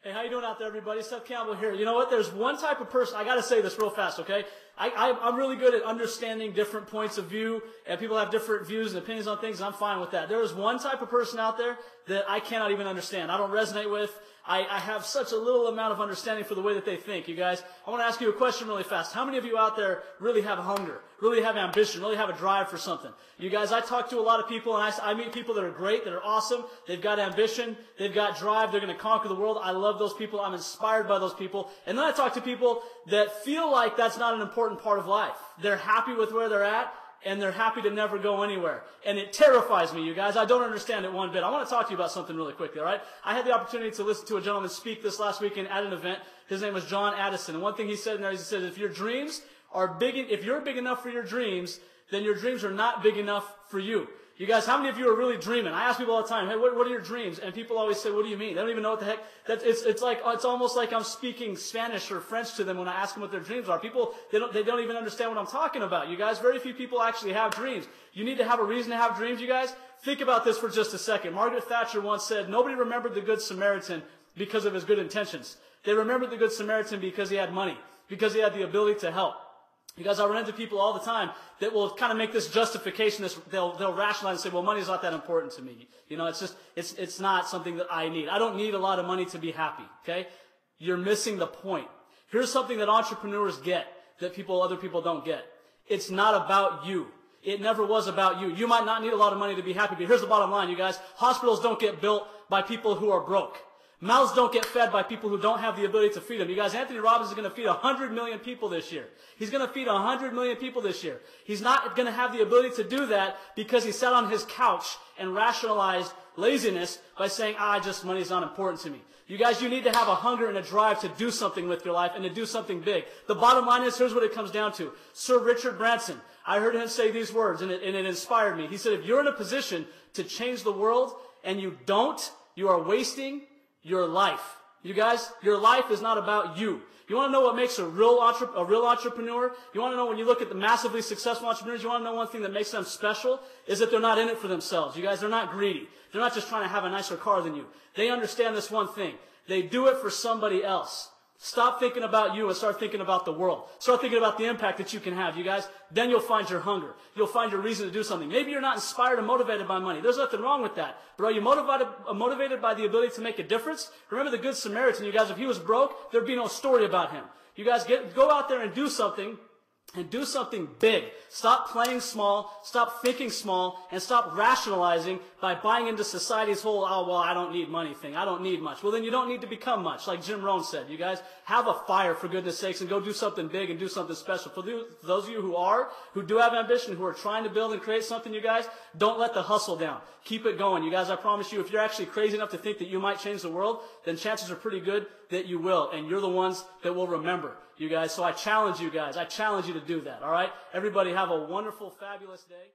Hey, how you doing out there, everybody? Seth Campbell here. You know what? There's one type of person, I got to say this real fast, okay? I'm really good at understanding different points of view, and people have different views and opinions on things, and I'm fine with that. There is one type of person out there that I cannot even understand. I don't resonate with. I have such a little amount of understanding for the way that they think, you guys. I want to ask you a question really fast. How many of you out there really have hunger, really have ambition, really have a drive for something? You guys, I talk to a lot of people, and I meet people that are great, that are awesome. They've got ambition. They've got drive. They're going to conquer the world. I love those people. I'm inspired by those people. And then I talk to people that feel like that's not an important part of life. They're happy with where they're at, and they're happy to never go anywhere. And it terrifies me, you guys. I don't understand it one bit. I want to talk to you about something really quickly, all right? I had the opportunity to listen to a gentleman speak this last weekend at an event. His name was John Addison. And one thing he said in there is he said, if your dreams are big, if you're big enough for your dreams, then your dreams are not big enough for you. You guys, how many of you are really dreaming? I ask people all the time, hey, what are your dreams? And people always say, what do you mean? They don't even know what the heck. It's almost like I'm speaking Spanish or French to them when I ask them what their dreams are. People, they don't even understand what I'm talking about. You guys, very few people actually have dreams. You need to have a reason to have dreams, you guys. Think about this for just a second. Margaret Thatcher once said, nobody remembered the Good Samaritan because of his good intentions. They remembered the Good Samaritan because he had money, because he had the ability to help. You guys, I run into people all the time that will kind of make this justification, they'll rationalize and say, well, money's not that important to me. You know, it's not something that I need. I don't need a lot of money to be happy, okay? You're missing the point. Here's something that entrepreneurs get that other people don't get. It's not about you. It never was about you. You might not need a lot of money to be happy, but here's the bottom line, you guys. Hospitals don't get built by people who are broke. Mouths don't get fed by people who don't have the ability to feed them. You guys, Anthony Robbins is going to feed 100 million people this year. He's going to feed 100 million people this year. He's not going to have the ability to do that because he sat on his couch and rationalized laziness by saying, money's not important to me. You guys, you need to have a hunger and a drive to do something with your life and to do something big. The bottom line is, here's what it comes down to. Sir Richard Branson, I heard him say these words, and it inspired me. He said, if you're in a position to change the world and you don't, you are wasting your life. You guys, your life is not about you. You want to know what makes a real entrepreneur? You want to know when you look at the massively successful entrepreneurs, you want to know one thing that makes them special is that they're not in it for themselves. You guys, they're not greedy. They're not just trying to have a nicer car than you. They understand this one thing. They do it for somebody else. Stop thinking about you and start thinking about the world. Start thinking about the impact that you can have, you guys. Then you'll find your hunger. You'll find your reason to do something. Maybe you're not inspired and motivated by money. There's nothing wrong with that. But are you motivated by the ability to make a difference? Remember the Good Samaritan, you guys. If he was broke, there'd be no story about him. You guys, go out there and do something. And do something big. Stop playing small, stop thinking small, and stop rationalizing by buying into society's whole, I don't need money thing. I don't need much. Well, then you don't need to become much, like Jim Rohn said. You guys, have a fire, for goodness sakes, and go do something big and do something special. For those of you who do have ambition, who are trying to build and create something, you guys, don't let the hustle down. Keep it going. You guys, I promise you, if you're actually crazy enough to think that you might change the world, then chances are pretty good that you will, and you're the ones that will remember, you guys. So I challenge you guys. I challenge you to do that, all right? Everybody have a wonderful, fabulous day.